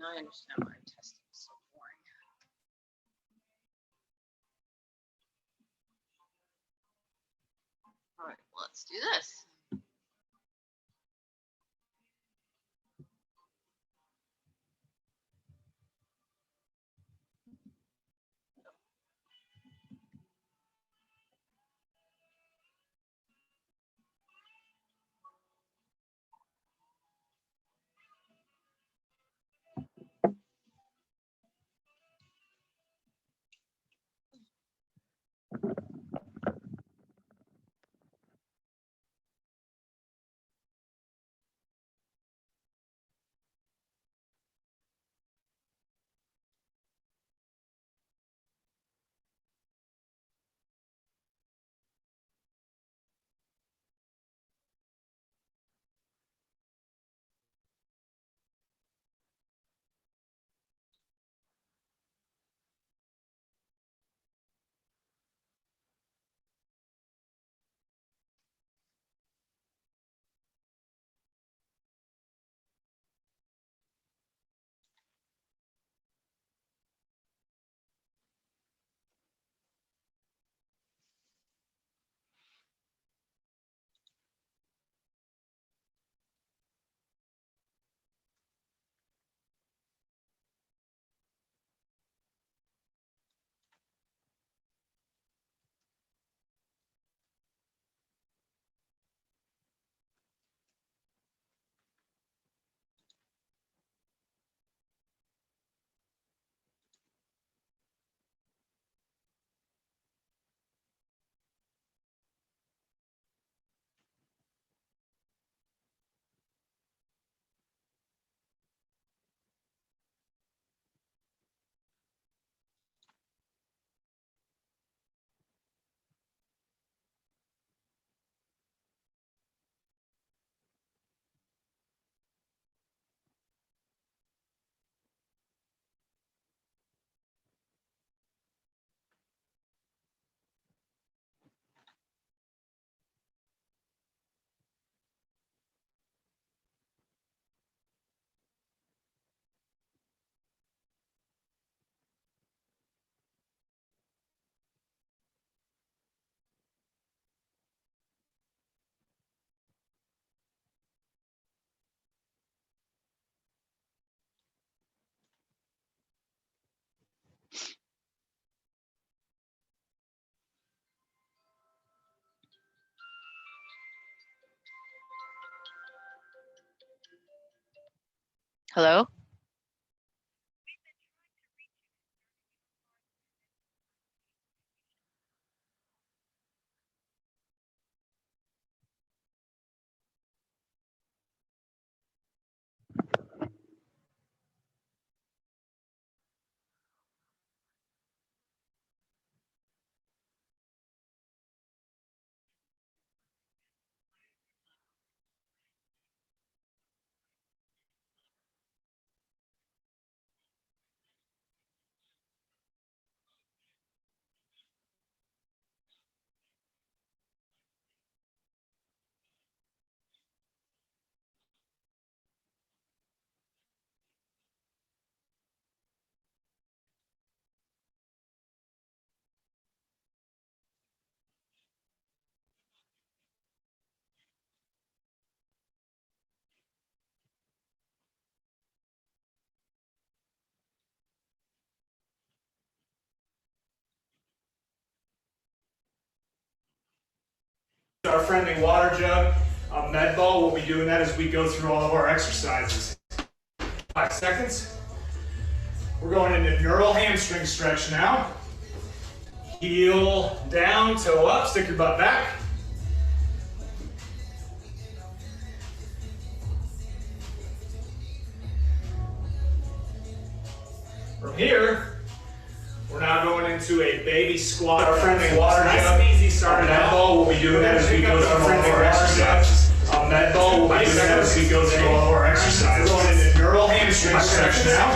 Now I understand why testing is so boring. All right, let's do this. Hello? Our friendly water jug, med ball. We'll be doing that as we go through all of our exercises. 5 seconds. We're going into neural hamstring stretch now. Heel down, toe up, stick your butt back. From here, we're now going into a baby squat. Our friendly water jug. Easy start. Med ball. We'll be doing that as we go through all of our exercises. Med ball. We'll be doing that as we go through all of our exercises. We're going into neural hamstring stretch now.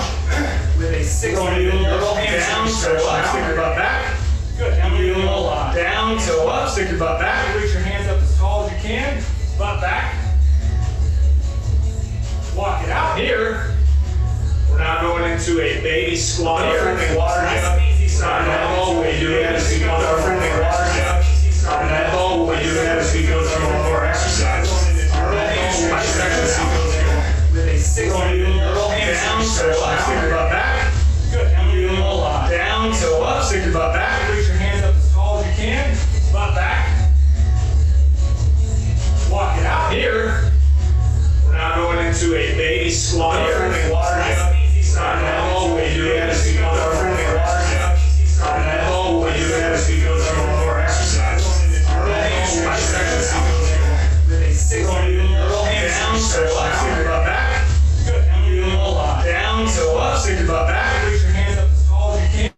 With a 6 neural hamstring stretch now. Stick your butt back. Good. Heel down, toe up, stick your butt back. Reach your hands up as tall as you can. Butt back. Walk it out. Here, we're now into a baby squat here. Friendly water jump. On that ball, we'll be doing that as we go through our friendly water jump. On that ball, we'll be doing that as we go through one more exercise. Our bicycles with a 6 roll down, so up, stick your butt back. Good. Now you roll down, so up, stick your butt back. Reach your hands up as tall as you can. Butt back. Walk it out here. We're now going into a baby squat here. Friendly water jump. On that ball, we'll be doing that as we go through our friendly water jump. On that ball, we'll be doing that as we go through one more exercise. Our bicycles with a 6 roll down, so up, stick your butt back. Good. Now you roll down, so up, stick your butt back. Reach your hands up as tall as you can.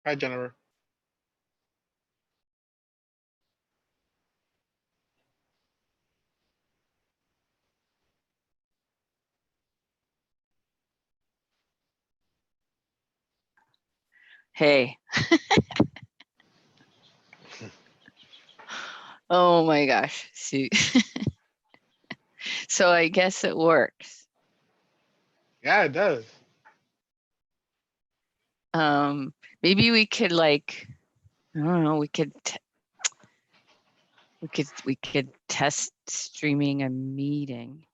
Hi, Jennifer. Hey. Oh my gosh. See. So I guess it works. Yeah, it does. Maybe we could like, I don't know, we could test streaming a meeting.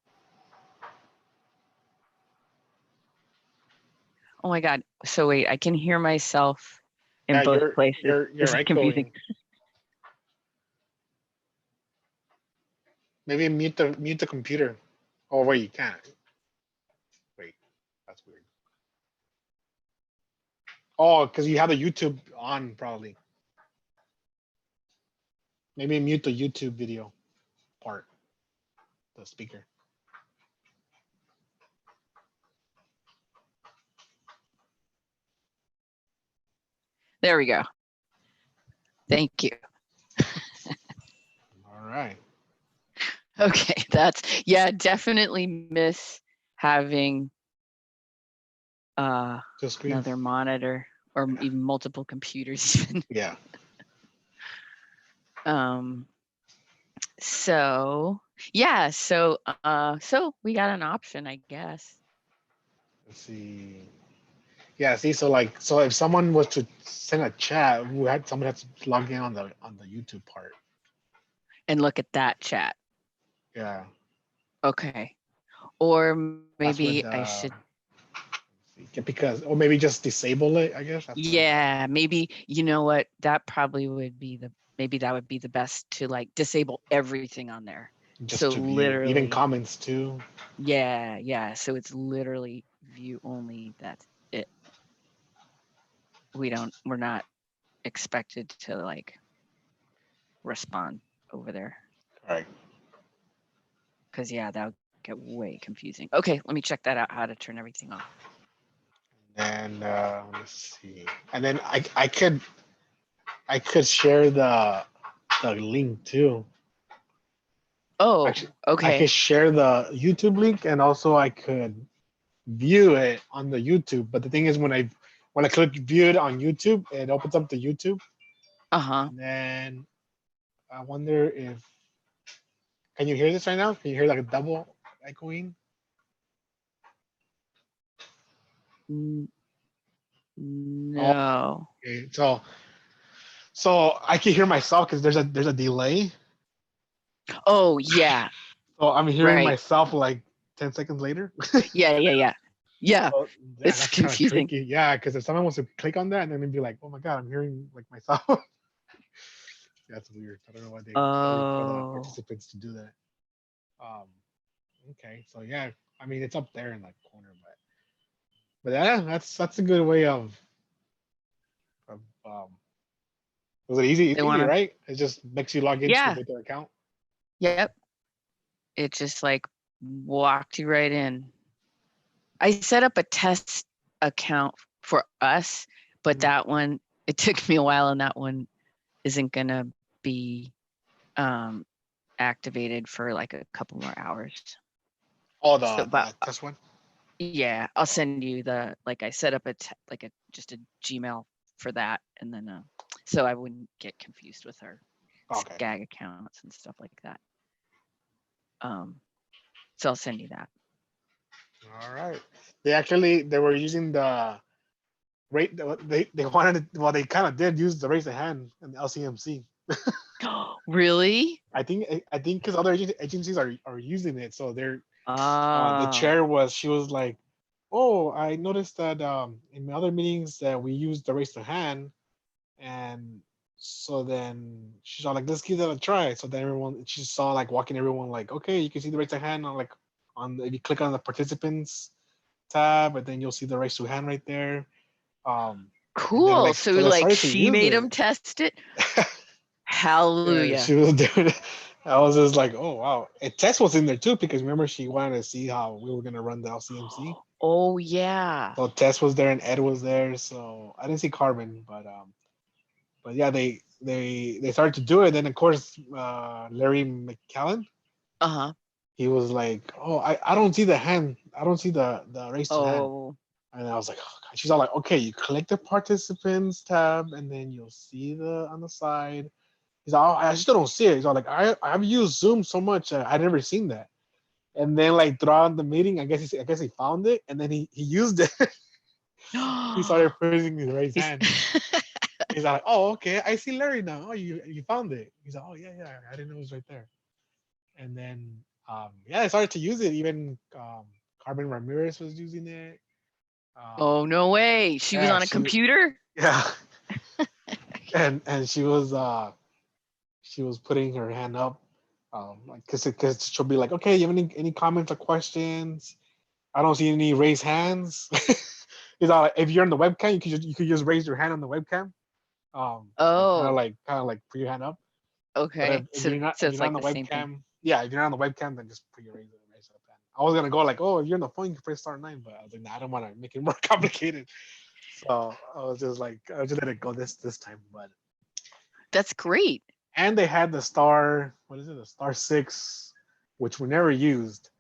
Oh my God. So wait, I can hear myself in Yeah, both places. you're This is confusing. echoing. Maybe mute the computer. Oh wait, you can't. Wait, that's weird. Oh, because you have the YouTube on probably. Maybe mute the YouTube video part, the speaker. There we go. Thank you. All right. Okay, that's, yeah, definitely miss having Two screens. another monitor or Yeah. even multiple computers even. Yeah. So yeah, so we got an option, I guess. Let's see. Yeah. See. So like, so if someone was to send a chat, someone has to log in on the YouTube part. And look at that chat. Yeah. Okay. Or That's maybe what, I should, because, or maybe just disable it, I guess. yeah, maybe, you know what, that probably would be maybe that would be the best, to like disable everything on there. Just So to view, literally, even comments too. yeah. So it's literally view only. That's it. We're not expected to like respond over there. All right. Because yeah, that would get way confusing. Okay, let me check that out, how to turn everything off. And let's see. And then I could share the link too. Oh, Actually, I okay. could share the YouTube link, and also I could view it on the YouTube. But the thing is, when I click view it on YouTube, it opens up the YouTube. Uh-huh. And then I wonder if, can you hear this right now? Can you hear like a double echoing? No. Okay, so I can hear myself because there's a delay. Oh yeah. So I'm hearing Right. myself like 10 seconds later. Yeah. Yeah. So, It's that's kinda confusing. tricky. Yeah, because if someone wants to click on that and then they'd be like, "Oh my god, I'm hearing like myself." That's weird. I don't know why they for the Oh. participants to do that. Okay, so yeah, I mean it's up there in that corner, but yeah, that's a good way of was it easy? It's easy, right? It just makes you log into Yeah. with their account. Yep. It just like walked you right in. I set up a test account for us, but Mhm. that one, it took me a while, and that one isn't gonna be activated for like a couple more hours. Oh, So, the test one. yeah, I'll send you like I set up just a Gmail for that, and then so I wouldn't get confused with our Okay. Skag accounts and stuff like that. So I'll send you that. All right. They were using the rate. They wanted to, well, they kind of did use the raise a hand in the LCMC. Really? I think because other agencies are using it, so they're the Oh. chair she was like, "Oh, I noticed that in my other meetings that we used the raise the hand, and so then she's all like, let's give that a try." So then she saw like walking everyone like, okay, you can see the raise the hand on like if you click on the participants tab, and then you'll see the raise to hand right there. Cool. Then, like, so they like started to she use made it. him test it. Hallelujah. She was doing it. I was just like, oh wow. And Tess was in there too, because remember she wanted to see how we were gonna run the LCMC. Oh yeah. So Tess was there and Ed was there. So I didn't see Carbon, but yeah, they started to do it. Then of course Larry McCallan. Uh-huh. He was like, oh, I don't see the hand. I don't see the raise to hand. Oh. And I was like, oh, God. She's all like, okay, you click the participants tab, and then you'll see on the side. He's like, oh, I still don't see it. He's all like, I've used Zoom so much, I'd never seen that. And then like throughout the meeting, I guess he found it, and then he used it. He started pressing his raised hand. He's like, oh, okay, I see Larry now. Oh, you found it. He's like, oh yeah, I didn't know it was right there. And then yeah, I started to use it. Even Carmen Ramirez was using it. Oh no way. She was on a computer? Yeah. and she was putting her hand up, like because she'll be like, okay, you have any comments or questions? I don't see any raised hands. Is that if you're on the webcam, you could just raise your hand on the webcam. Oh. kind of like put your hand up. But Okay. if So you're not so if it's you're not like on the the same thing. webcam, yeah, if you're not on the webcam, then just put your razor pen. I was gonna go like, oh, if you're on the phone, you can press star 9, but I was like, nah, I don't want to make it more complicated. So I was just like, I'll just let it go this time. But That's great. and they had the star, what is it, the star 6, which we never used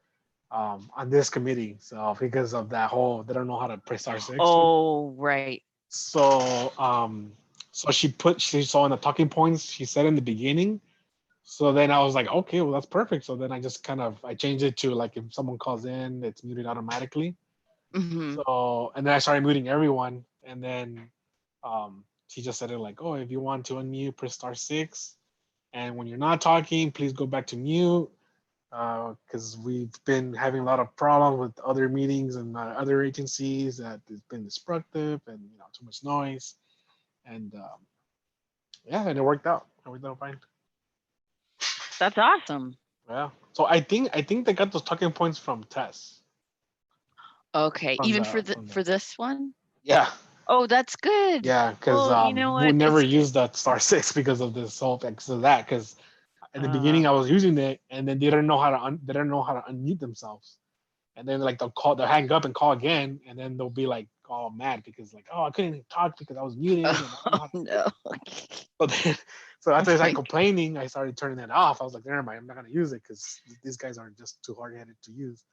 on this committee. So because of that whole, they don't know how to press star 6. Oh, right. So she saw in the talking points she said in the beginning. So then I was like, okay, well that's perfect. So then I just I changed it to like if someone calls in, it's muted automatically. Hmm. So and then I started muting everyone, and then she just said it like, oh, if you want to unmute, press star 6, and when you're not talking, please go back to mute, because we've been having a lot of problems with other meetings and other agencies that it's been disruptive and too much noise, and yeah, and it worked out. It worked out fine. That's awesome. Yeah. So I think they got those talking points from Tess. Okay. From Even the for the from the for this one? Yeah. Oh, that's good. Yeah, because Well, you know we what? never It's good. used that star 6 because of this whole because of that. Because in the beginning I Uh, was using it, and then they didn't know how to they didn't know how to unmute themselves, and then like they'll hang up and call again, and then they'll be like all mad because like, oh, I couldn't talk because I was muted and I don't know oh how to. no. So, then, so Oh after I started my, complaining, I started turning it off. I was like, never mind, I'm not gonna use it because these guys are just too hard headed to use.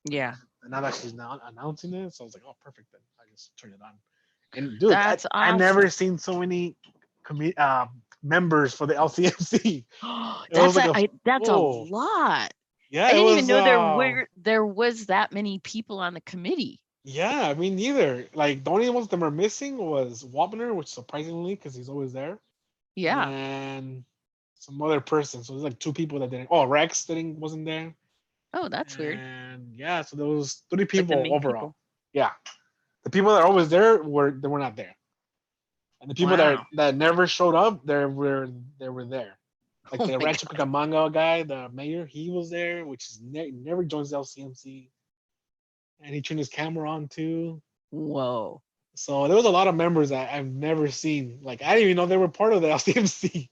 yeah. And now that she's now announcing it, so I was like, oh, perfect. Then I just turn it on. And dude, That's I never awesome. seen so many members for the LCMC. It was That's like a that's a oh lot. yeah, I it didn't even was know there was that many people on the committee. yeah. I mean, neither. Like the only ones that were missing was Wapner, which surprisingly because he's always there, Yeah. and some other person. So there's like two people that didn't. Oh, Rex wasn't there, Oh, that's weird. and yeah, so there was 3 Like the people main overall. people. Yeah, the people that are always there were not there. And the people Wow. that never showed up, they were there. Like Oh the my Rancho god. Cucamonga guy, the mayor, he was there, which is never joins the LCMC, and he turned his camera on too. Whoa. So there was a lot of members that I've never seen. Like I didn't even know they were part of the LCMC.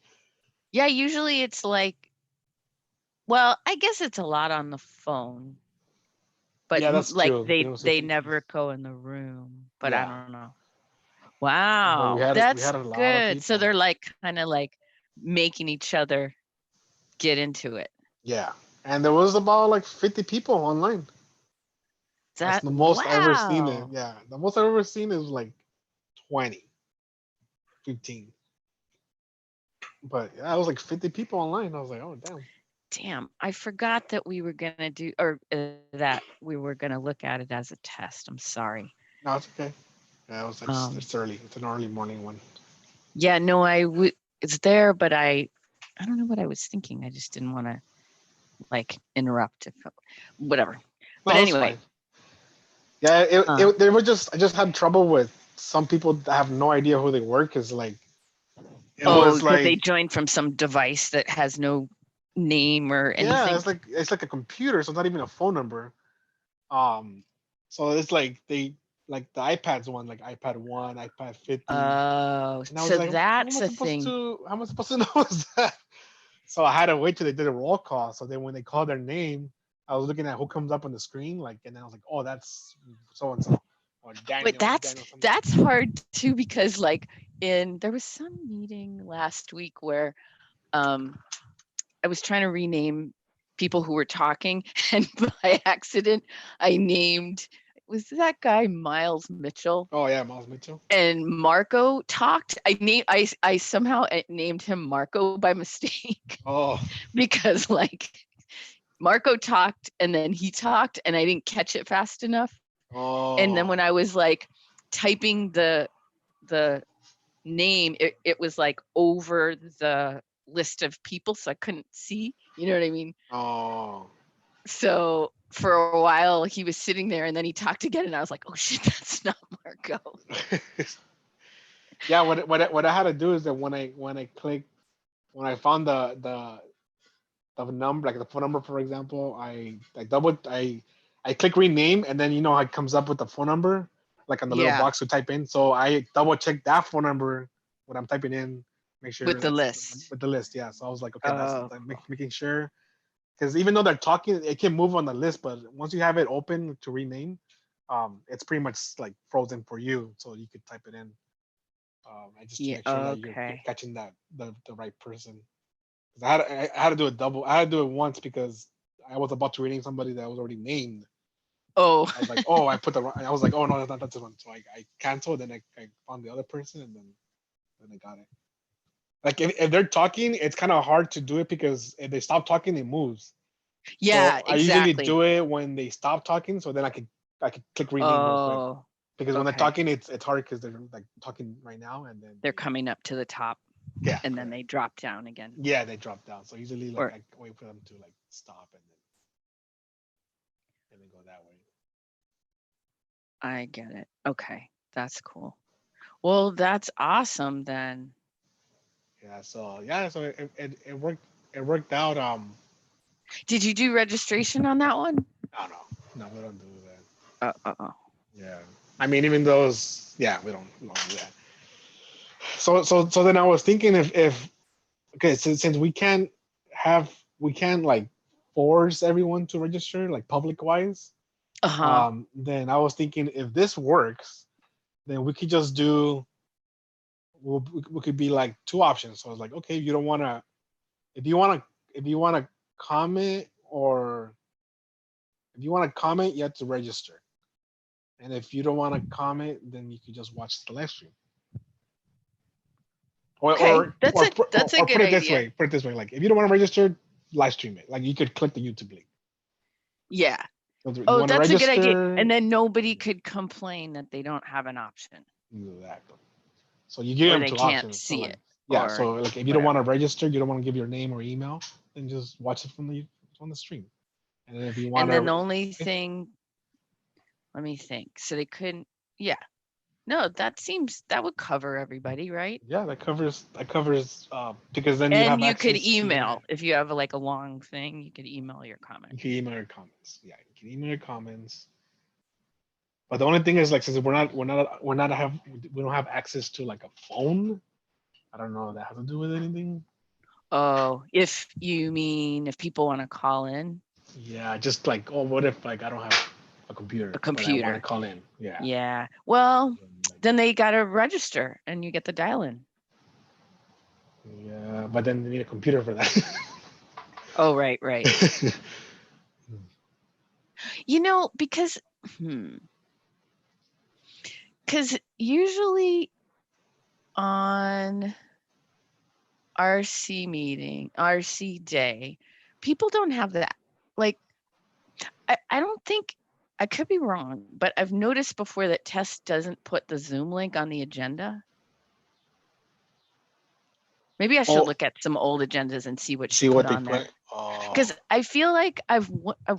Yeah, usually it's like, well, I guess it's a lot on the phone, but Yeah, that's like true. They don't say they never faces. go in the room, but I Yeah, don't know. but we Wow, had we that's had a lot of good. So people. they're like kind of like making each other get into it. Yeah, and there was about like 50 people online. That's That the most I've ever seen it. wow. Yeah, the most I've ever seen is like 20, 15. But yeah, it was like 50 people online. I was like, oh damn. Damn, I forgot that we were gonna do or that we were gonna look at it as a test. I'm sorry. No, it's okay. Yeah, it was like Um, it's early. It's an early morning one. yeah, no, it's there, but I don't know what I was thinking. I just didn't want to like interrupt if whatever. No, But that's anyway, fine. Yeah, uh, they were just I just had trouble with some people that have no idea who they were because like it oh, was because they like joined from some device that has no name or yeah, anything. it's like a computer, so it's not even a phone number. Um, so it's like they like the iPads one, like iPad 1, iPad 50, Oh, and I was so like, that's a thing. how am I supposed to know what's that? So I had to wait till they did a roll call. So then when they called their name, I was looking at who comes up on the screen, like, and then I was like, oh, that's so and so, or But Daniel something. that's hard too because like there was some meeting last week where I was trying to rename people who were talking, and by accident I named was that guy Miles Mitchell. Oh yeah, Miles Mitchell. And Marco talked. I somehow named him Marco by mistake Oh, because like Marco talked and then he talked and I didn't catch it fast enough. And then when oh, I was like typing the name, it was like over the list of people, so I couldn't see. You know what I mean? oh. So for a while he was sitting there and then he talked again and I was like, oh shit, that's not Marco. Yeah, what I had to do is that when I found the number, like the phone number, for example, I click rename, and then how it comes up with the phone number, like on the little Yeah. box to type in. So I double check that phone number when I'm typing in make sure With the that's list. with the list. Yeah. So I was like, okay, that's Oh, like cool. making sure, because even though they're talking, it can move on the list, but once you have it open to rename, it's pretty much like frozen for you, so you could type it in. And just to Yeah. make sure that you're Okay. catching the right person. 'Cause I had to do it double. I had to do it once because I was about to rename somebody that was already named. Oh, I was like, oh, I put the wrong. I was like, oh no, that's the one. So I canceled, then I found the other person, and then I got it. Like if they're talking, it's kind of hard to do it because if they stop talking, it moves. yeah, So I usually exactly. do it when they stop talking, so then I could click rename real quick. Oh, Because when they're okay. talking, it's hard because they're like talking right now, and then They're coming up to the top yeah, and then correct. they drop down again. Yeah, they drop down. So usually like Or I wait for them to like stop and then go that way. I get it. Okay. That's cool. Well, that's awesome then. Yeah, so it worked out. Did you do registration on that one? I don't know. No, we don't do that. Oh. Yeah. I mean, even those, yeah, we don't do that. So then I was thinking if okay, since we can't like force everyone to register like public wise, Uh-huh. then I was thinking if this works, then we could just do we could be like two options. So I was like, okay, you don't want to if you want to comment or if you want to comment, you have to register. And if you don't want to comment, then you can just watch the live stream. Or Okay. or That's or, a put- that's a or good put it this idea. way. Put it this way. Like if you don't want to register, live stream it. Like you could click the YouTube link. Yeah. So if you Oh, want to that's a good idea. register, And then nobody could complain that they don't have an option exactly. So you give or them they two can't options. So see like it yeah. or So like if you don't want whatever. to register, you don't want to give your name or email, then just watch it from the stream. And then if you want And then the to, only thing, let me think. So they couldn't, yeah. No, that would cover everybody, right? yeah, that covers because then you And have you could access to their email if you have like a long thing, you could email your comment. you can email your comments. Yeah, you can email your comments. But the only thing is like since we're not have we don't have access to like a phone. I don't know if that has to do with anything. Oh, if you mean if people want to call in Yeah, just like oh, what if like I don't have a a computer but I want to computer. call in? Yeah. Yeah. Well, Like, then they got to register and you get the dial in. yeah, but then you need a computer for that. Oh, right. You know, because usually on RC day, people don't have that. Like, I don't think, I could be wrong, but I've noticed before that Tess doesn't put the Zoom link on the agenda. Maybe I should Oh, look at some old agendas and see what she see put what they on there. put. Oh, Because I feel like I've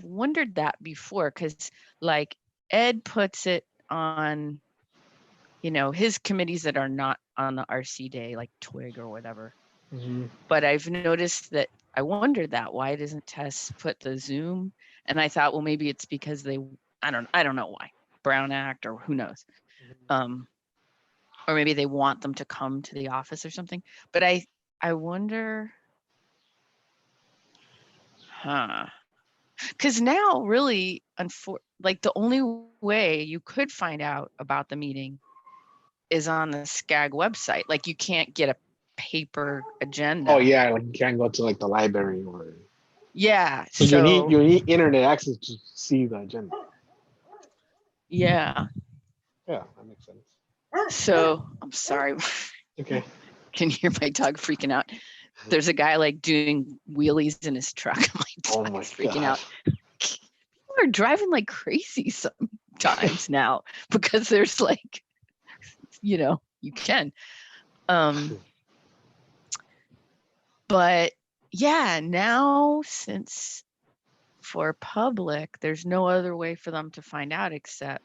wondered that before. Because like Ed puts it on, his committees that are not on the RC day, like Twig or whatever. mhm. But I've noticed that I wondered that why doesn't Tess put the Zoom? And I thought, well, maybe it's because I don't know why, Brown Act or who knows. Or maybe they want them to come to the office or something. But I wonder, because now really, like the only way you could find out about the meeting is on the SCAG website. Like you can't get a paper agenda. Oh yeah, like you can't go to like the library or. Yeah. So you need internet access to see the agenda. Yeah. Yeah, that makes sense. So I'm sorry. Okay. Can you hear my dog freaking out? There's a guy like doing wheelies in his truck. Oh My my dog's freaking god. out. People are driving like crazy sometimes now because there's like, you can. But yeah, now since for public, there's no other way for them to find out except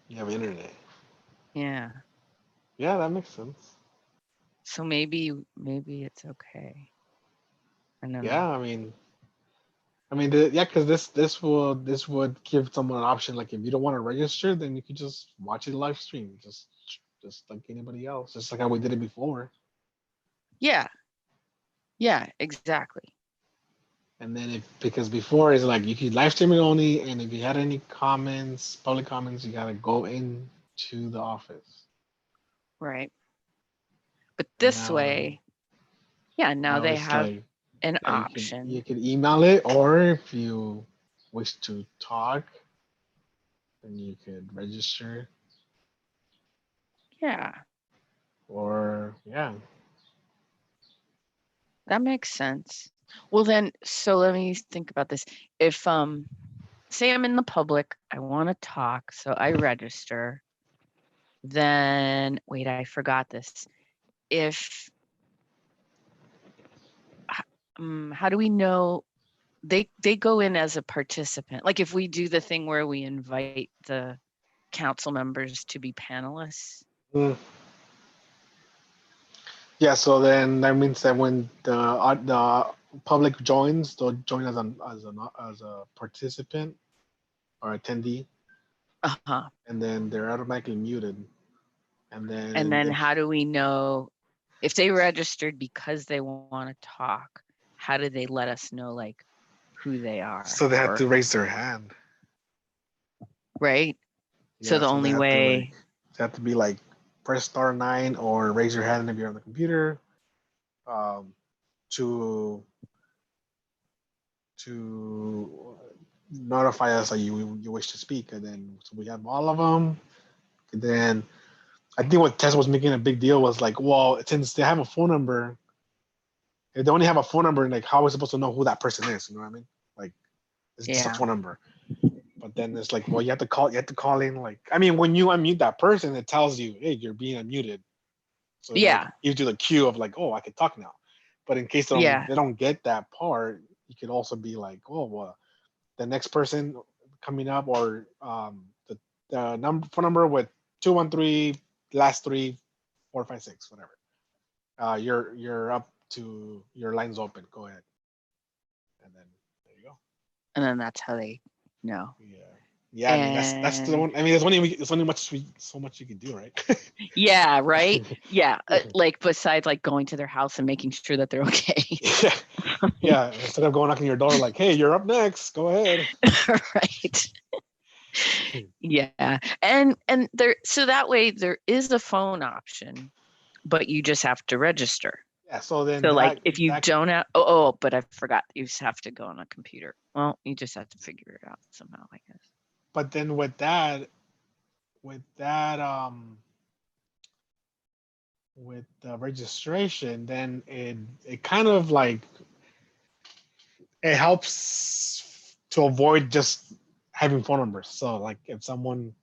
You have internet. yeah. Yeah, that makes sense. So maybe it's okay. I don't know. Yeah, I mean, yeah, because this would give someone an option. Like, if you don't want to register, then you could just watch it live stream, just like anybody else, just like how we did it before. Yeah. Yeah, exactly. And then because before it's like you could live stream it only, and if you had any comments, public comments, you gotta go in to the office. Right. But And this way, yeah, now now they it's have like, an yeah, you option. could email it, or if you wish to talk, then you could register, Yeah, or yeah. that makes sense. Well then, so let me think about this. If say I'm in the public, I want to talk, so I register. Then wait, I forgot this. If how do we know they go in as a participant? Like if we do the thing where we invite the council members to be panelists. Mm. Yeah, so then that means that when the public joins, they'll join as a participant or attendee, Uh-huh. and then they're automatically muted. And And then then if how do we know if they registered because they want to talk? How do they let us know like who they are? so they have Or to raise their hand. right? So Yeah, the so they only have to way, be like press star 9 or raise your hand if you're on the computer, um, to notify us that you wish to speak, and then so we have all of them. And then I think what Tess was making a big deal was like, well, since they have a phone number, if they only have a phone number, like how are we supposed to know who that person is? You know what I mean? Like it's just a yeah. phone number. But then it's like, well, you have to call in. Like, I mean, when you unmute that person, it tells you, hey, you're being unmuted. So it like Yeah. gives you the cue of like, oh, I can talk now. But in case Yeah. they don't get that part, you could also be like, oh, well, the next person coming up, or the number phone number with 213 last 3 4 5 6, whatever. You're up to your lines open. Go ahead, and then there you go. And then that's how they know. Yeah. Yeah, I mean that's the And one. I mean, so much you can do, right? yeah, right? Yeah. Like besides like going to their house and making sure that they're okay. Yeah, yeah. Instead of going knocking your door, like, "Hey, you're up next. Go ahead." Right. Yeah. And there so that way there is a phone option, but you just have to register. Yeah. So then So like that if you that don't have but I forgot you just have to go on a computer. Well, you just have to figure it out somehow, I guess. but then with that with the registration, then it kind of like it helps to avoid just having phone numbers. So like if someone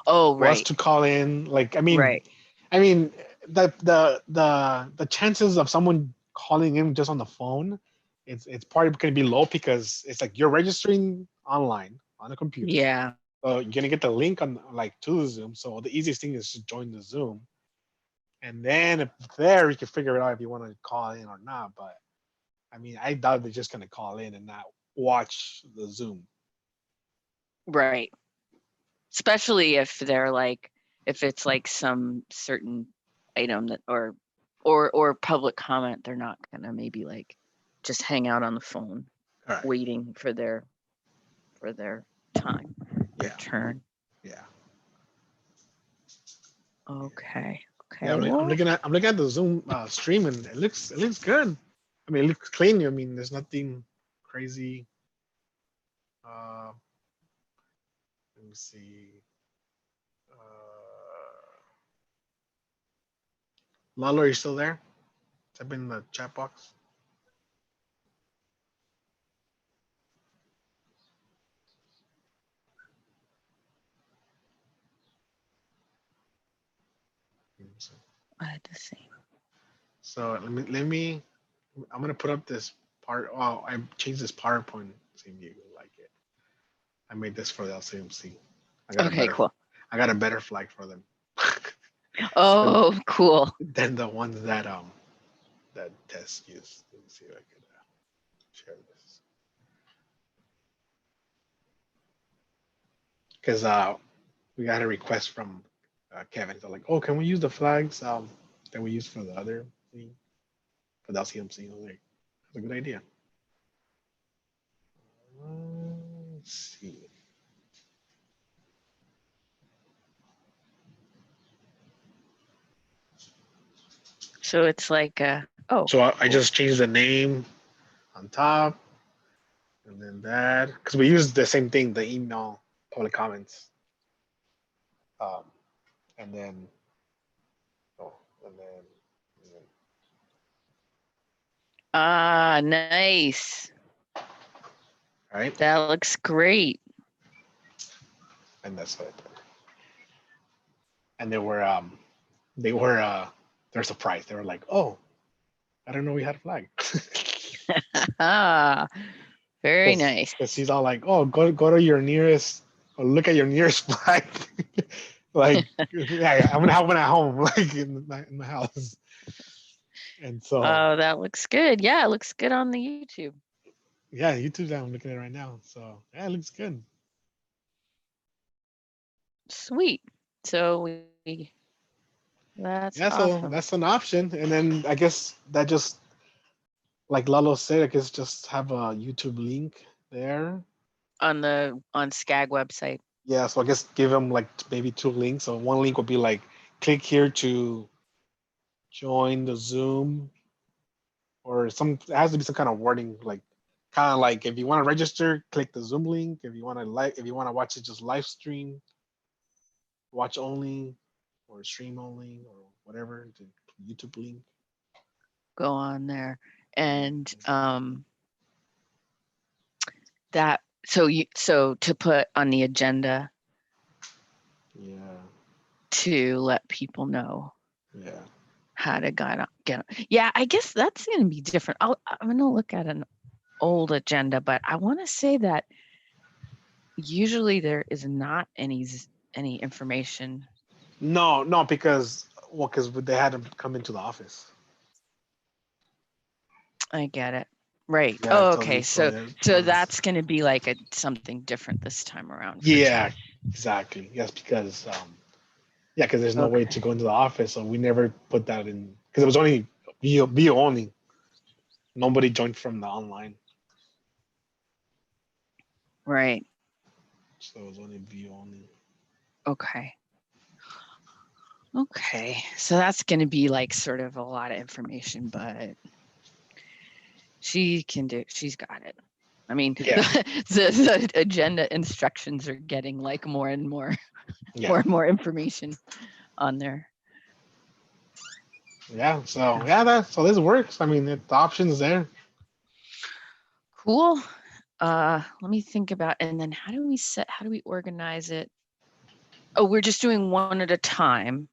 Oh, was right. to call in, like Right. I mean the chances of someone calling in just on the phone, it's probably going to be low because it's like you're registering online on a computer. Yeah. So you're gonna get the link on like to the Zoom. So the easiest thing is to join the Zoom, and then if there you can figure it out if you want to call in or not. But I mean, I doubt they're just gonna call in and not watch the Zoom. Right. Especially if they're like if it's like some certain item that or public comment, they're not gonna maybe like just hang out on the phone All right. waiting for their time, their Yeah. turn. Yeah. Okay. Yeah. Okay. Well, I'm looking at the Zoom stream, and it looks good. I mean, it looks clean. I mean, there's nothing crazy. Uh, let me see. Lalo, are you still there? Type in the chat box. I had to see. So let me. I'm gonna put up this part. Oh, I changed this PowerPoint. See if you like it. I made this for the LCMC. Okay, cool. I got a better flag for them Oh, cool. than the ones that Tess used. Let me see if I can share this. Because we got a request from Kevin. So like, oh, can we use the flags that we use for the other thing? without CMC. I was like, that's a good idea. Let's see. So it's like, oh, So I cool. just changed the name on top, and then that because we use the same thing, the email public comments, um, and then oh, and then Ah, nice. right, That looks great. and that's it. And they're surprised. They were like, "Oh, I don't know we had a flag." Ah, very nice. Because he's all like, "Oh, go to your nearest, or look at your nearest flag." Like, yeah, I'm gonna have one at home, like in my house. And so, Oh, that looks good. Yeah, it looks good on the YouTube. yeah, YouTube. I'm looking at it right now. So yeah, it looks good. Sweet. So that's Yeah, so awesome. that's an option. And then I guess that just like Lalo said, I guess just have a YouTube link there. On SCAG website. Yeah, so I guess give them like maybe two links. So one link would be like click here to join the Zoom, or some it has to be some kind of wording, like kind of like if you want to register, click the Zoom link. If you want to watch it just live stream, watch only, or stream only, or whatever, the YouTube link. Go on there. And that so to put on the agenda Yeah, to let people know yeah. how to get. Yeah, I guess that's going to be different. I'm going to look at an old agenda, but I want to say that usually there is not any information. No, because they had to come into the office. I get it. Right. Yeah, Oh, so okay. yeah, So that's going to be like something different this time around. For yeah, Jeff. exactly. Yes, because yeah, because there's no way Okay. to go into the office, so we never put that in because it was only view only. Nobody joined from the online, Right. so it was only view only. Okay. Okay. So that's going to be like sort of a lot of information, but she's got it. I mean, Yeah. the agenda instructions are getting like more and more, Yeah. more and more information on there. Yeah. So yeah, so this works. I mean, the option's there. Cool. Let me think about, and then how do we organize it? Oh, we're just doing one at a time,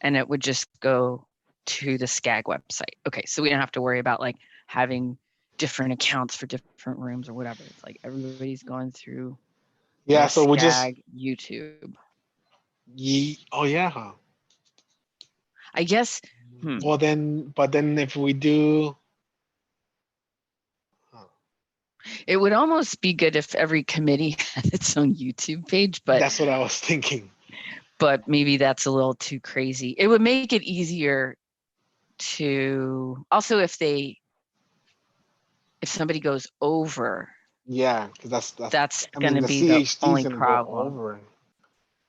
and it would just go to the SCAG website. Okay, so we don't have to worry about like having different accounts for different rooms or whatever. It's like everybody's going through Yeah. the So we just SCAG YouTube. oh yeah. Huh. I guess. Well then, but then if we do. It would almost be good if every committee had its own YouTube page, but That's what I was thinking. But maybe that's a little too crazy. It would make it easier to also if somebody goes over. Yeah, because that's I going mean, to the be the CHT only is gonna problem. go over.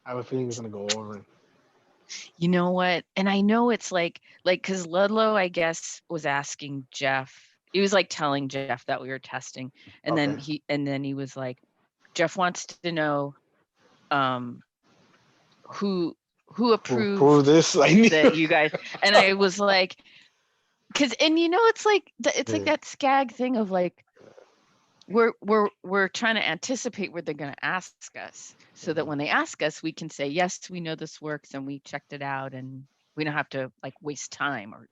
I have a feeling it's gonna go over. You know what? And I know it's like because Ludlow, I guess, was asking Jeff. He was like telling Jeff that we were testing, and then he was like, Jeff wants to know who approved this. I knew that you guys. And I was like, because it's like that SCAG thing of like we're trying to anticipate what they're going to ask us, so that when they ask us, we can say yes, we know this works and we checked it out, and we don't have to like waste time or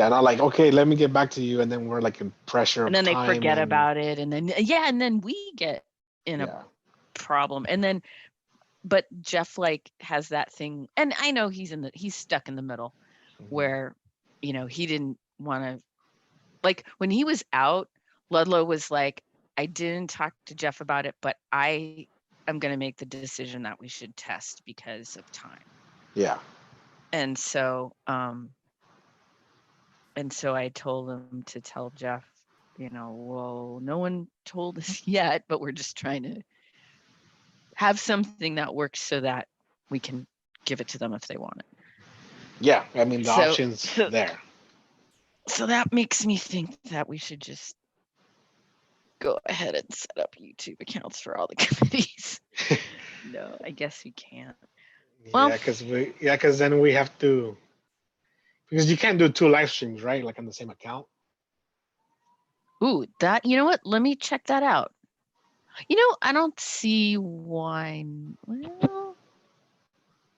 not like, okay, let me get back to you, and then we're like in pressure and of then they time forget about it, and then we get in a problem, and then but Jeff like has that thing, and I know he's stuck in the middle where he didn't want to, like when he was out, Ludlow was like, I didn't talk to Jeff about it, but I am going to make the decision that we should test because of time. Yeah. And so And so I told him to tell Jeff, well, no one told us yet, but we're just trying to have something that works so that we can give it to them if they want it. Yeah, I mean the So- options so- there. So that makes me think that we should just go ahead and set up YouTube accounts for all the committees. No, I guess we can't. Well- Yeah, because then we have to, because you can't do 2 live streams, right? Like on the same account. Ooh, you know what? Let me check that out. I don't see why. Well,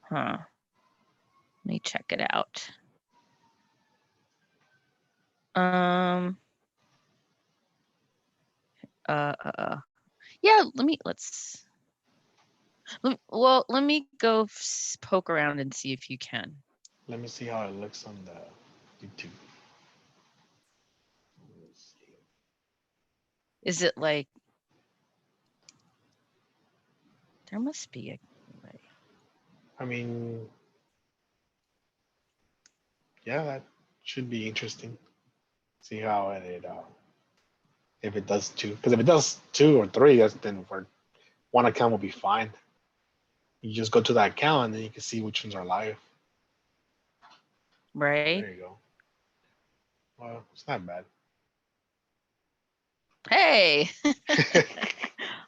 huh. Let me check it out. Yeah, let me go poke around and see if you can. Let me see how it looks on the YouTube. Let's see. Is it like, there must be a way. I mean, yeah, that should be interesting. See how it if it does 2, because if it does 2 or 3, then for one account will be fine. You just go to that account and then you can see which ones are live. Right? There you go. Well, it's not bad. Hey,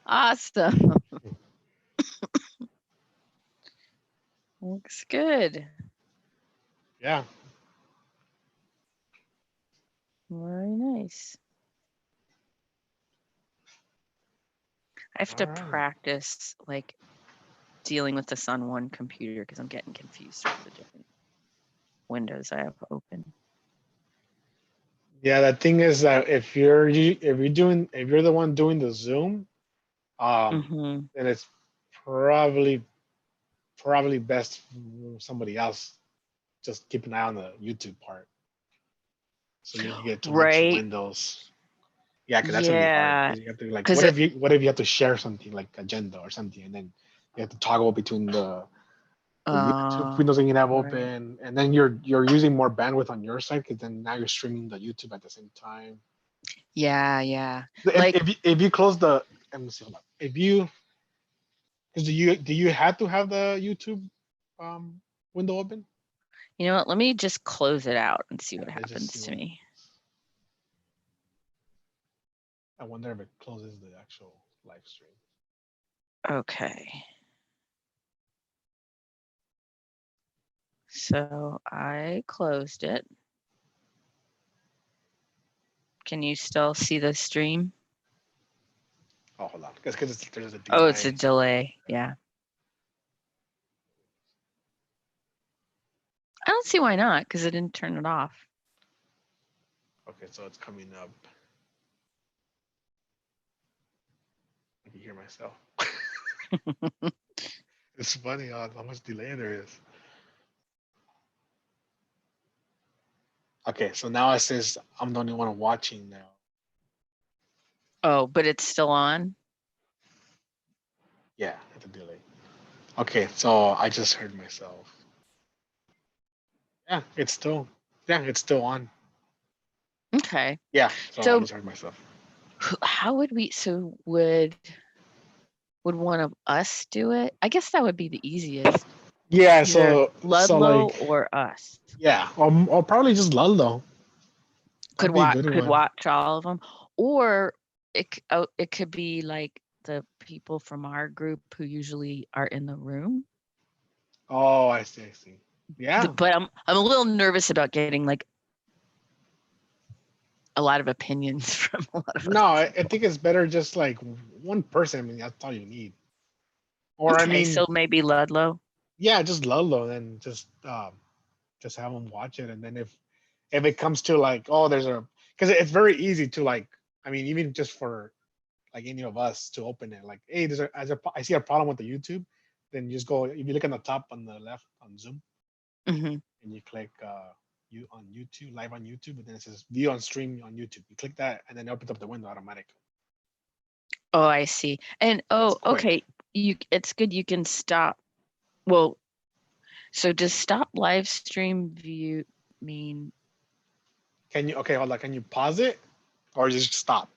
awesome. Looks good. Yeah. Very nice. I have to Alright. practice like dealing with this on one computer because I'm getting confused with the different windows I have open. Yeah, the thing is that if you're the one doing the Zoom, Mhm. then it's probably best for somebody else. Just keep an eye on the YouTube part, so you don't get too much Right. windows. Yeah, because that's gonna be hard. Yeah. 'Cause you have to like, 'Cause what if you have to share something like agenda or something, and then you have to toggle between the YouTube windows that you have right. open, and then you're using more bandwidth on your side because then now you're streaming the YouTube at the same time. Yeah. If, Like- if you close the, let me see, hold on. If you, because do you have to have the YouTube window open? You know what? Let me just close it out and see what Yeah, let's just happens see to what- me. I wonder if it closes the actual live stream. Okay. So I closed it. Can you still see the stream? Oh, hold on, because there's a delay. Oh, it's a delay. Yeah. I don't see why not, because I didn't turn it off. Okay, so it's coming up. I can hear myself. It's funny how much delay there is. Okay, so now it says I'm the only one watching now. Oh, but it's still on. Yeah, it's a delay. Okay, so I just heard myself. Yeah, it's still on. Okay. Yeah, so So- I just heard myself. How would we? So would one of us do it? I guess that would be the easiest. Yeah, Either so Ludlow like, or us yeah, or probably just Ludlow. could That'd be a watch good could one. watch all of them, or it could be like the people from our group who usually are in the room. Oh, I see. Yeah, But I'm a little nervous about getting like a lot of opinions from a lot of no, other I think it's better just like one person. I mean, that's all you need. Or I Okay, mean, so maybe Ludlow. yeah, just Ludlow, and just have them watch it, and then if it comes to like, oh, because it's very easy to like, I mean, even just for like any of us to open it, like, hey, I see a problem with the YouTube, then you just go, if you look on the top on the left on Zoom, Hmm. and you click you on YouTube, live on YouTube, and then it says view on stream on YouTube. You click that, and then it opens up the window automatically. Oh, I see. And oh, quick. okay. It's good you can stop. Well, so does stop live stream view mean Can you? Okay, hold on. Can you pause it, or just stop?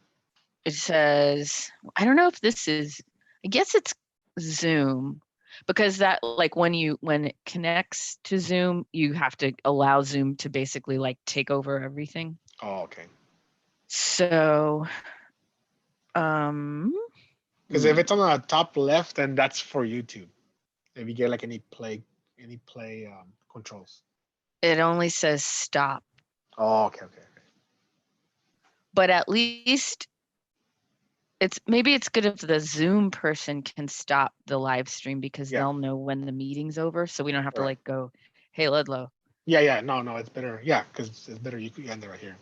It says, I don't know if this is, I guess it's Zoom, because that, like, when it connects to Zoom, you have to allow Zoom to basically like take over everything. Oh, okay. So, Because if it's on the top left, then that's for YouTube. If you get like any play controls. it only says stop, Oh, okay. but at least maybe it's good if the Zoom person can stop the live stream, because Yeah. they'll know when the meeting's over, so we don't have to Right. like go, hey, Ludlow. Yeah. No, it's better. Yeah, because it's better. You could end it right here.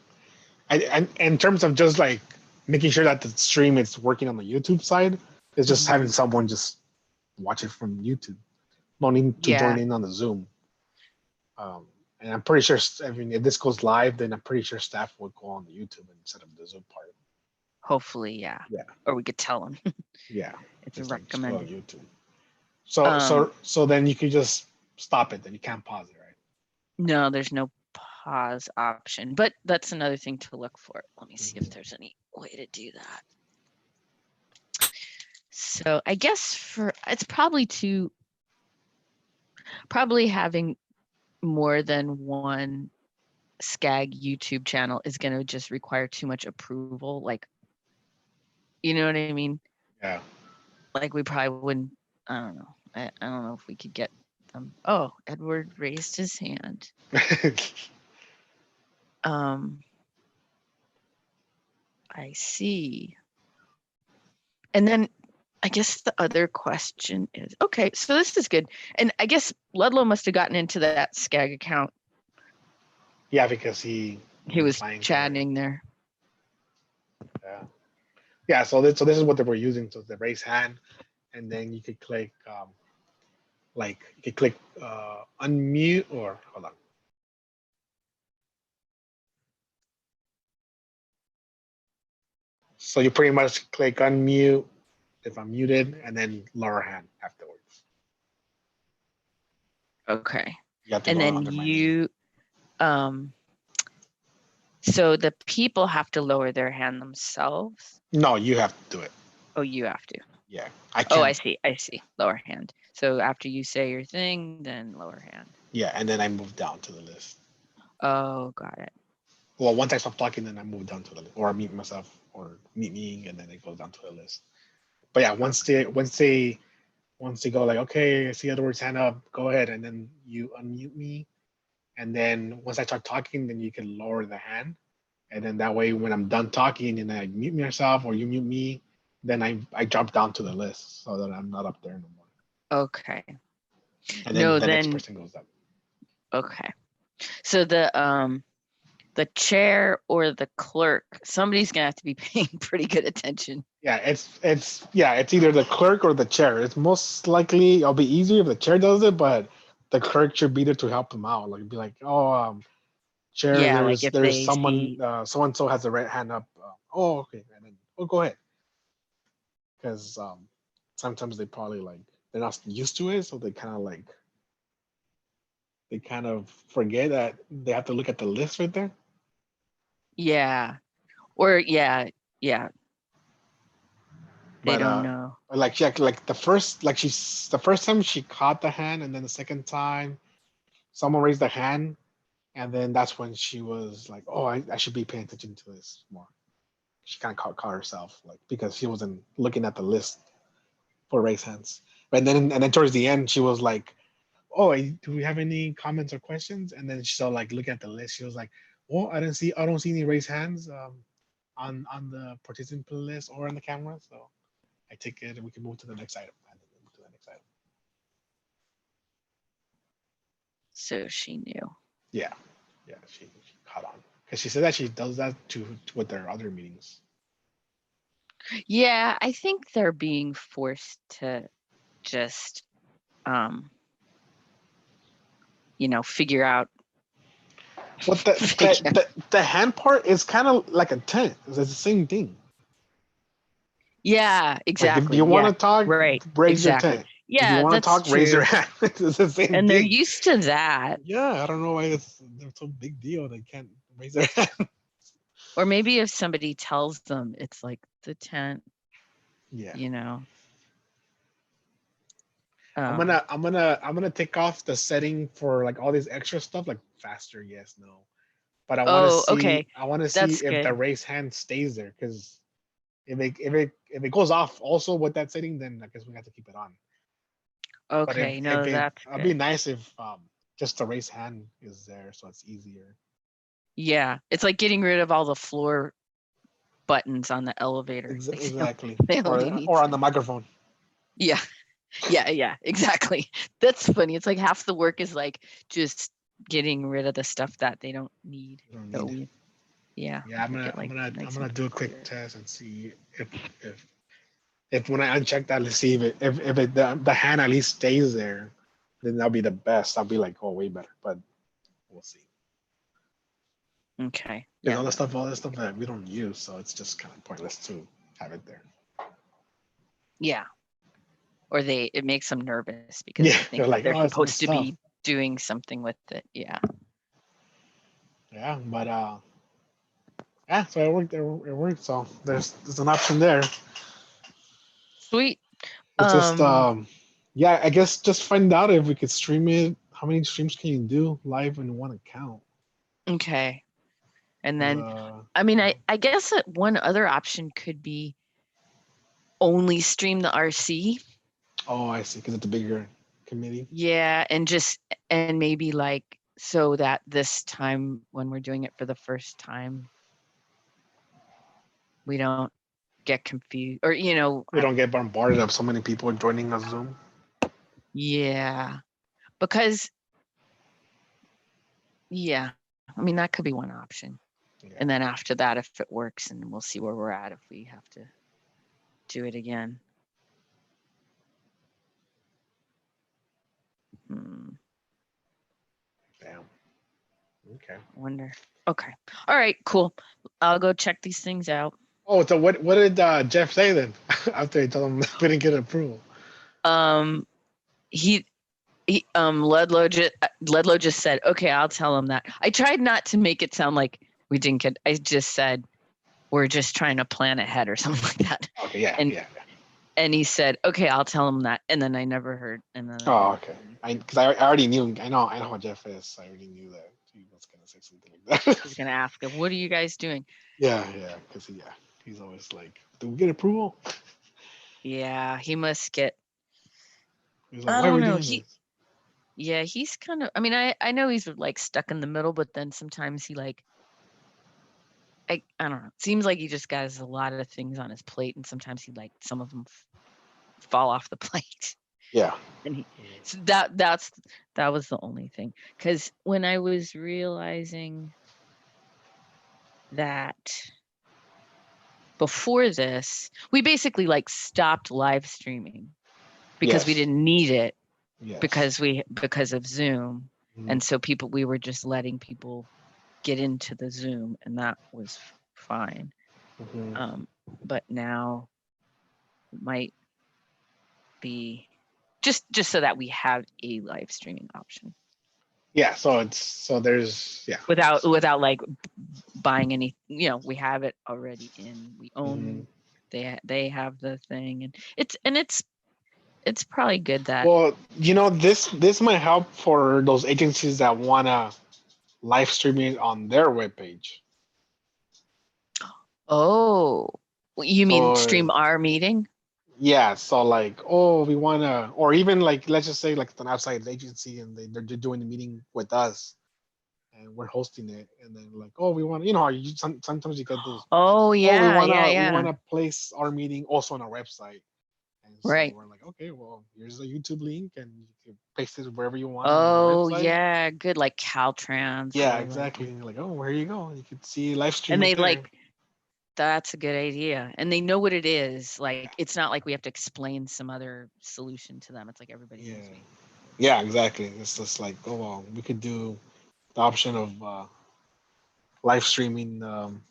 And in terms of just like making sure that the stream is working on the YouTube side, is just having someone just watch it from YouTube. No need to join in on the Zoom. And I'm pretty sure, I mean, if this goes live, then I'm pretty sure staff would go on the YouTube instead of the Zoom part. Hopefully, yeah. Yeah. Or we could tell them. Yeah. It's Just like, just go recommended. on YouTube. So then you can just stop it. Then you can't pause it, right? No, there's no pause option, but that's another thing to look for. Let me see if there's any way to do that. So I guess it's probably having more than one SCAG YouTube channel is going to just require too much approval. Like, you know what I mean? Yeah. Like we probably wouldn't, I don't know. I don't know if we could get them. Oh, Edward raised his hand. I see. And then I guess the other question is, okay, so this is good. And I guess Ludlow must have gotten into that SCAG account. Yeah, because he was chatting there. Yeah. Yeah, so this is what they were using. So the raise hand, and then you could click unmute, or hold on. So you pretty much click unmute if I'm muted, and then lower hand afterwards. Okay. You have to and go then under my you so the people have to lower their hand themselves? No, you have to do it. Oh, you have to. Yeah, I can't. Oh, I see. Lower hand. So after you say your thing, then lower hand. Yeah, and then I move down to the list. Oh, got it. Well, once I stop talking, then I move down to the list, or I mute myself, or meet me, and then it goes down to the list. But yeah, once they go like, okay, I see Edward's hand up, go ahead, and then you unmute me, and then once I start talking, then you can lower the hand, and then that way when I'm done talking and I mute myself or you mute me, then I drop down to the list so that I'm not up there no more. Okay. And then the next person goes up. Okay. So the chair or the clerk, somebody's gonna have to be paying pretty good attention. Yeah, it's either the clerk or the chair. It's most likely it'll be easier if the chair does it, but the clerk should be there to help him out. Like be like, chair, Yeah, like if there's someone so and so has the right hand up. Oh, okay, and then go ahead. Because sometimes they probably they're not used to it, so they kind of forget that they have to look at the list right there. Yeah. Or yeah. They don't know. Like the first time she caught the hand, and then the second time someone raised the hand, and then that's when she was like, oh, I should be paying attention to this more. She kind of caught herself, because she wasn't looking at the list for raise hands. And then towards the end, she was like, oh, do we have any comments or questions? And then she started looking at the list. She was like, oh, I don't see any raise hands on the participant list or on the camera. So I take it and we can move to the next item. So she knew. Yeah, she caught on, because she said that she does that with their other meetings. Yeah, I think they're being forced to just figure out. Well, the hand part is kind of like a tent. It's the same thing. Yeah, exactly. If you want to talk, right? Raise exactly. your tent. Yeah, if you want to talk, true. Raise your hand. It's the same and thing. They're used to that. Yeah, I don't know why it's a big deal. They can't raise their hand. Or maybe if somebody tells them it's like the tent, Yeah. you know. I'm gonna take off the setting for like all this extra stuff, like faster, yes, no. But Oh, okay. I want to see That's if the good. raise hand stays there, because if it goes off also with that setting, then I guess we have to keep it on. But Okay, if no, it, that's it'd be good. nice if just the raise hand is there, so it's easier. Yeah, it's like getting rid of all the floor buttons on the elevator. Like, Exactly. they only need Or on the microphone. Yeah, yeah, exactly. That's funny. It's like half the work is like just getting rid of the stuff that they don't need. You don't So need. yeah, Yeah, make it I'm like gonna nice and do a clear. quick test and see if if when I uncheck that, let's see if it the hand at least stays there, then that'll be the best. I'll be like, oh, way better. But we'll see. Okay. Because Yeah. all that stuff that we don't use, so it's just kind of pointless to have it there. Yeah. Or it makes them nervous because Yeah, they think they're that like, they're oh, it's my supposed to stuff. be doing something with it. Yeah. Yeah, but yeah, so it worked. It worked. So there's an option there. Sweet. It's just yeah, I guess just find out if we could stream it. How many streams can you do live in one account? Okay. And then Uh, I mean I guess that one other option could be only stream the RC. oh, I see. Because it's a bigger committee. Yeah, and maybe like so that this time when we're doing it for the first time, we don't get confused or We don't get bombarded of so many people joining us Zoom. yeah, because yeah, I mean that could be one option. Yeah. And then after that, if it works, and we'll see where we're at if we have to do it again. Damn. Okay. Wonder. Okay. All right. Cool. I'll go check these things out. Oh, so what did Jeff say then after he told him we didn't get approval? He Ledlow just said, okay, I'll tell him that. I tried not to make it sound like we didn't get, I just said, we're just trying to plan ahead or something like that. Okay, yeah, and, yeah. And he said, okay, I'll tell him that. And then I never heard. And then Oh, okay. Because I already knew. I know how Jeff is. I already knew that he was gonna say something like that. He's gonna ask him, what are you guys doing? Yeah. Because he's always like, "Do we get approval?" Yeah, he must get. He's like, I "Why are don't we know. doing this?" Yeah, he's kind of. I mean, I know he's like stuck in the middle, but then sometimes he like. I don't know. It seems like he just has a lot of things on his plate, and sometimes he like some of them fall off the plate. Yeah. And so that was the only thing. Because when I was realizing that before this, we basically like stopped live streaming because we didn't need it because of Zoom. Mhm. And so we were just letting people get into the Zoom, and that was fine. Mhm. But now might be just so that we have a live streaming option. Yeah. So there's without like buying any. We have it already in. We own. Mhm. They have the thing, and it's probably good that. Well, this might help for those agencies that wanna live streaming on their webpage. Oh, you mean So stream our meeting? yeah, so like, oh, we wanna, or even like, let's just say like it's an outside agency and they're doing the meeting with us, and we're hosting it, and then like, oh, we want, how you sometimes you get those. Oh Oh, yeah, we wanna place our meeting also on our website, and so Right. we're like, okay, well, here's the YouTube link, and you can paste it wherever you want Oh on your website. yeah, good, like Caltrans. Yeah, or exactly. And you're like, oh, here you go. You can see live stream. And it they there. like, that's a good idea. And they know what it is. Like, it's not like we have to explain some other solution to them. It's like everybody knows. Yeah, exactly. It's just like, oh, well, we could do the option of live streaming on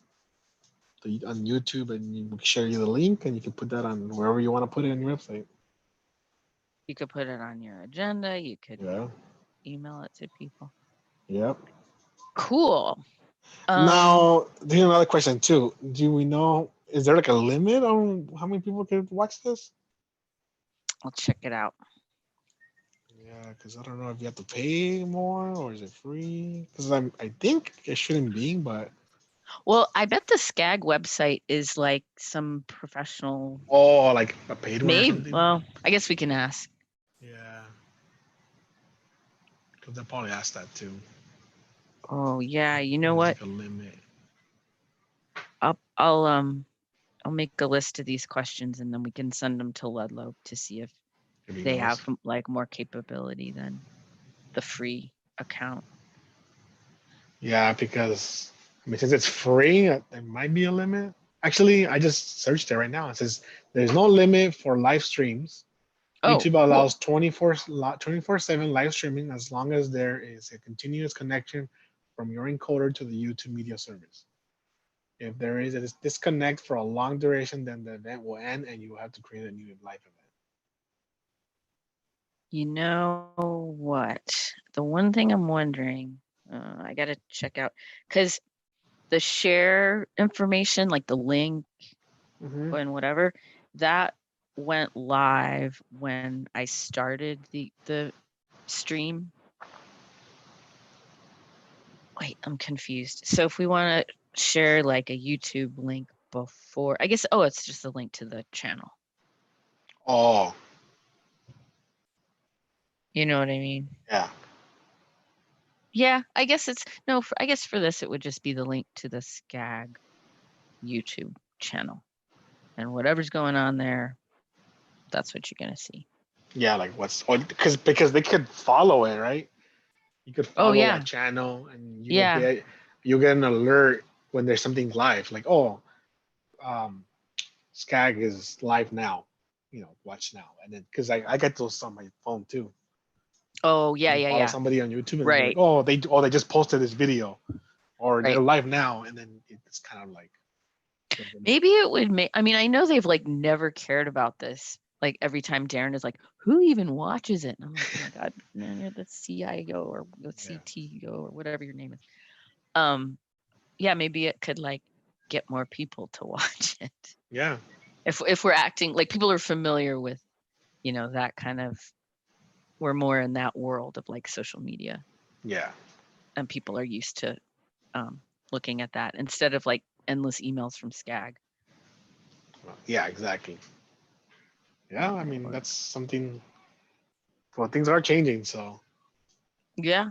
YouTube, and we can share you the link, and you can put that on wherever you want to put it on your website. You could put it on your agenda. You could Yeah. email it to people. Yep. Cool. Now, here's another question too. Do we know? Is there like a limit on how many people can watch this? I'll check it out. Yeah, because I don't know if you have to pay more or is it free? Because I think it shouldn't be, but Well, I bet the SCAG website is like some professional. oh, like a paid one or Maybe. something. Well, I guess we can ask. Yeah, because they probably asked that too. Oh yeah, you know There's what? like a limit. I'll make a list of these questions and then we can send them to Ludlow to see if If he they knows. have like more capability than the free account. Yeah, because I mean, since it's free, there might be a limit. Actually, I just searched it right now. It says there's no limit for live streams. Oh, YouTube cool. allows 24/7 live streaming as long as there is a continuous connection from your encoder to the YouTube media service. If there is a disconnect for a long duration, then the event will end and you will have to create a new live event. You know what? The one thing I'm wondering, I got to check out because the share information, like the link Mm-hmm. and whatever, that went live when I started the stream. Wait, I'm confused. So if we want to share like a YouTube link before, I guess, it's just a link to the channel. Oh, You know what I mean? yeah. Yeah, I guess I guess for this, it would just be the link to the SCAG YouTube channel. And whatever's going on there, that's what you're going to see. Yeah, like because they could follow it, right? You could follow yeah. that channel and Yeah. you get an alert when there's something live, like Skag is live now, watch now. And then because I get those on my phone too. Oh, yeah, You yeah, follow yeah. somebody on YouTube and Right. like, they just posted this video or Right. they're live now, and then it's kind of like maybe it would make, I mean, I know they've like never cared about this. Like every time Darren is like, who even watches it? And I'm like, oh my God, man, you're the CIO or the CTO or whatever your name is. Yeah, maybe it could like get more people to watch it. Yeah. If we're acting like people are familiar with, that kind of, we're more in that world of like social media. Yeah. And people are used to looking at that instead of like endless emails from SCAG. Yeah, exactly. Yeah, I mean, that's something. Well, things are changing, so. Yeah.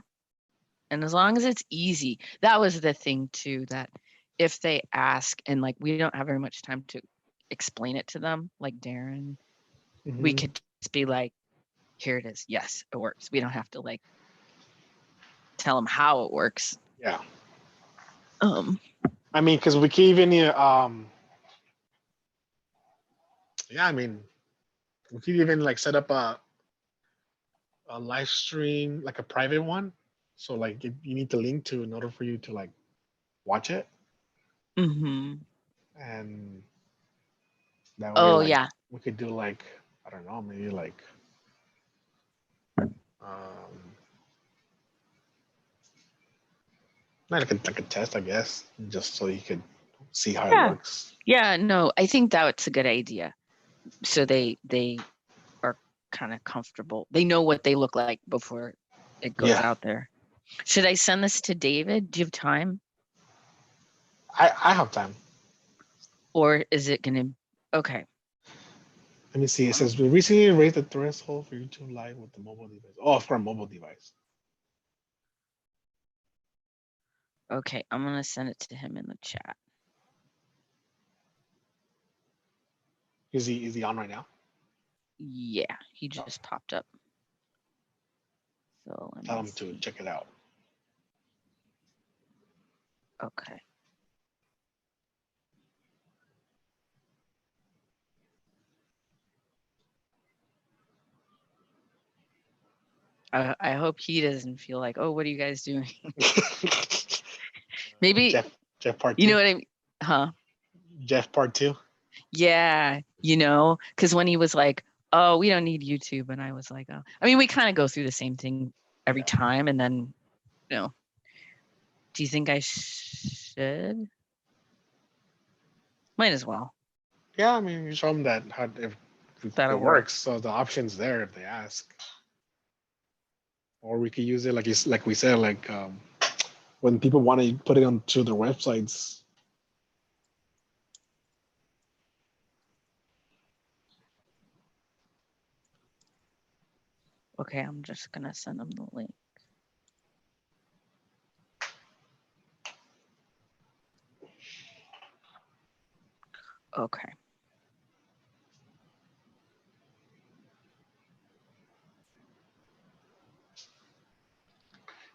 And as long as it's easy, that was the thing too, that if they ask and like we don't have very much time to explain it to them, like Darren, we could just be like, here it is. Yes, it works. We don't have to like tell them how it works. Yeah. I mean, because we can even yeah, I mean, we could even like set up a live stream, like a private one. So like you need the link to in order for you to like watch it. Mm-hmm. And that way, like, yeah, we could do like, I don't know, maybe like like a test, I guess, just so you could see how it works. Yeah, no, I think that's a good idea. So they are kind of comfortable. They know what they look like before it goes out there. Should I send this to David? Do you have time? I have time. Or is it going to? Okay. Let me see. It says we recently raised the threshold for YouTube Live with the mobile device. Oh, for a mobile device. Okay, I'm going to send it to him in the chat. Is he on right now? Yeah, he just popped up. So tell him to check it out. Okay. I hope he doesn't feel like, oh, what are you guys doing? Maybe Jeff part 2. You know what I mean? Huh? Jeff part 2. Yeah, because when he was like, oh, we don't need YouTube, and I was like, oh, I mean, we kind of go through the same thing every time, and then Do you think I should? Might as well. Yeah, I mean, you show them that how if That'll it work. works, so the option's there if they ask. Or we could use it like we said, like when people want to put it onto their websites. Okay, I'm just gonna send them the link. Okay.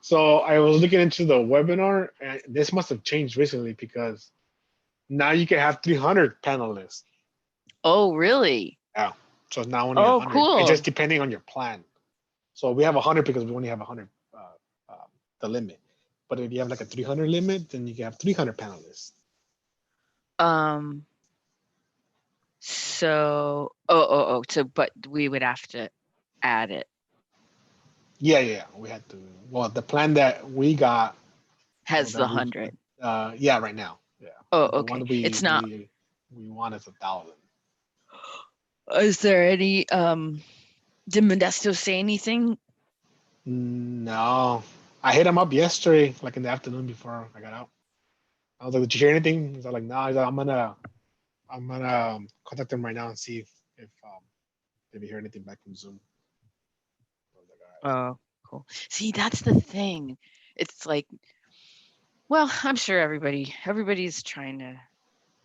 So I was looking into the webinar, and this must have changed recently because now you can have 300 panelists. Oh, really? Yeah. So now only Oh, 100. cool. It's just depending on your plan. So we have 100 because we only have 100 the limit. But if you have like a 300 limit, then you can have 300 panelists. So, so, but we would have to add it. Yeah. We had to. Well, the plan that we got Has that the we- 100. Yeah, right now. Yeah. Oh, The okay. one we It's not. we want is 1,000. Is there any? Did Modesto say anything? No, I hit him up yesterday, like in the afternoon before I got out. I was like, "Did you hear anything?" He's like, "No." He's like, I'm gonna contact him right now and see if you hear anything back from Zoom." I was like, "All right." Oh, cool. See, that's the thing. It's like, well, I'm sure everybody's trying to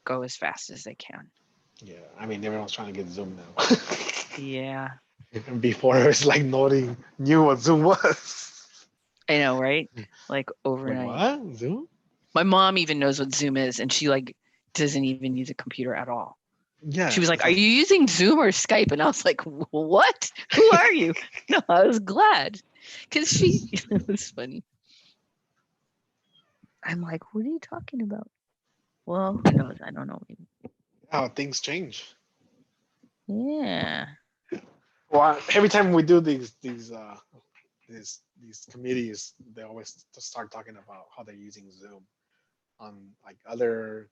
go as fast as they can. Yeah, I mean, everyone's trying to get Zoom now. Yeah, And before it was like nobody knew what Zoom was. I know, right? Like Like overnight. what? Zoom? My mom even knows what Zoom is, and she like doesn't even use a computer at all. Yeah. She was like, "Are you using Zoom or Skype?" And I was like, "What? Who are you?" No, I was glad because it was funny. I'm like, "What are you talking about?" Well, who knows? I don't know. Maybe. How things change. Yeah. Well, every time we do these committees, they always just start talking about how they're using Zoom on like other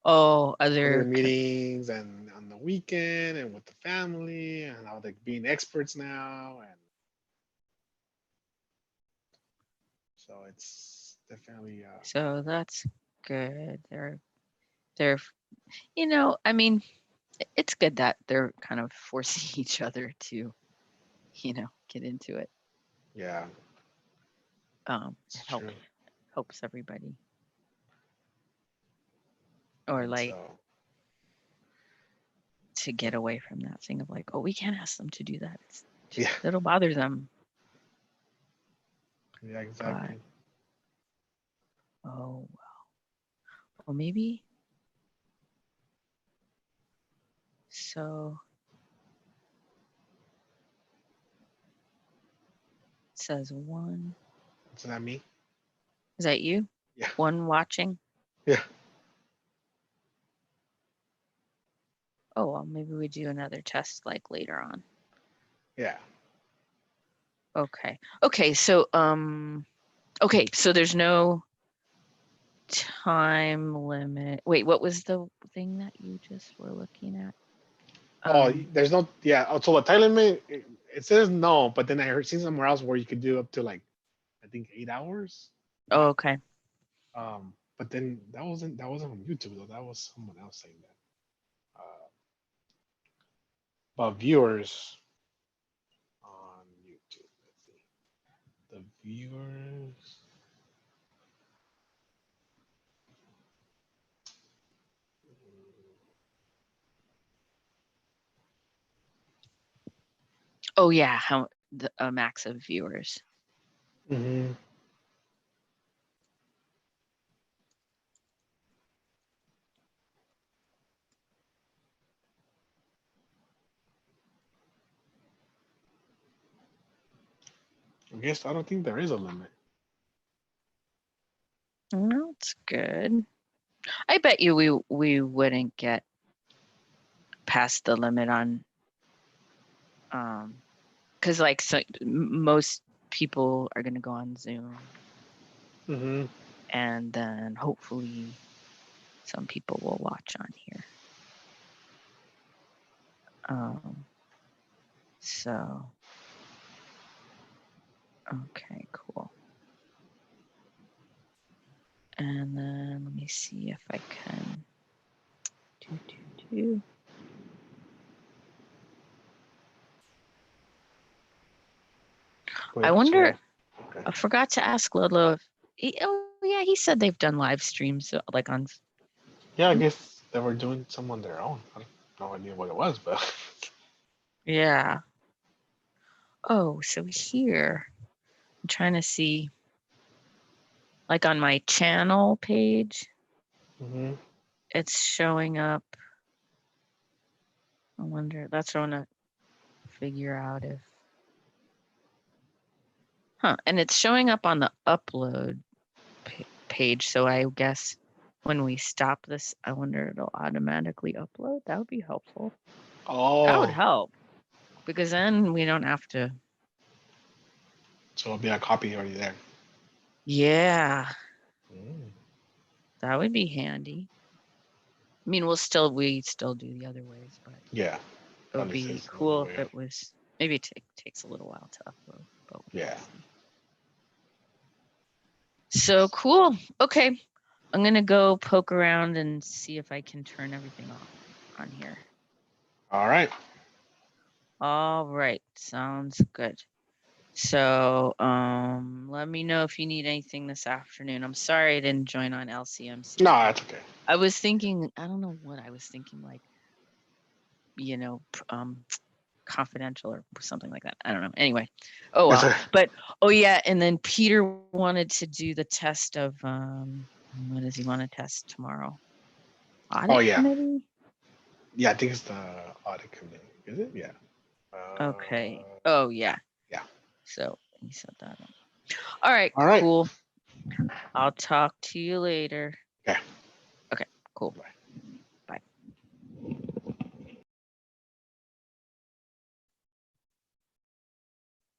Oh, other other. meetings and on the weekend and with the family and how they're being experts now, and so it's definitely So that's good. They're, I mean, it's good that they're kind of forcing each other to, get into it. yeah, it's Help true. helps everybody. Or And like so, to get away from that thing of like, oh, we can't ask them to do that. yeah, It'll bother them. yeah, exactly. Oh, well, maybe. So it says one. Isn't that me? Is that you? Yeah. One watching? Yeah. Oh, well, maybe we do another test like later on. Yeah. Okay. Okay, so so there's no time limit. Wait, what was the thing that you just were looking at? Oh, there's no. Yeah. Oh, so the time limit, it says no, but then I heard seen somewhere else where you could do up to like, I think 8 hours. Oh, okay. But then that wasn't on YouTube though. That was someone else saying that. But viewers on YouTube. Let's see. The viewers. Oh yeah, how a max of viewers. Mm-hmm. I guess I don't think there is a limit. No, it's good. I bet you we wouldn't get past the limit on because like most people are gonna go on Zoom. Mm-hmm. And then hopefully some people will watch on here. So, okay, cool. And then let me see if I can do. Wait, I wonder, okay. I forgot to ask Lolo if he said they've done live streams like on. Yeah, I guess they were doing some on their own. I have no idea what it was, but Yeah. Oh, so here I'm trying to see, like on my channel page, Mhm. it's showing up. I wonder, that's what I want to figure out if. And it's showing up on the upload page. So I guess when we stop this, I wonder it'll automatically upload. That would be helpful. That would Oh, help because then we don't have to. so it'll be a copy already there. Yeah, Mm. that would be handy. I mean, we still do the other ways, but Yeah, it would at least be it's another cool way if of- it was. Maybe it takes a little while to upload. But Yeah. So cool. Okay, I'm gonna go poke around and see if I can turn everything off on here. All right. All right, sounds good. So let me know if you need anything this afternoon. I'm sorry I didn't join on LCMC. No, that's okay. I was thinking, I don't know what I was thinking, like, confidential or something like that. I don't know. Anyway, oh well. But oh yeah, and then Peter wanted to do the test of what does he want to test tomorrow? Audit yeah. committee? Yeah, I think it's the audit committee. Is it? Yeah. Okay. Oh yeah. Yeah. So he set that up. All right, All right. cool. I'll talk to you later. Okay. Okay, cool. Bye.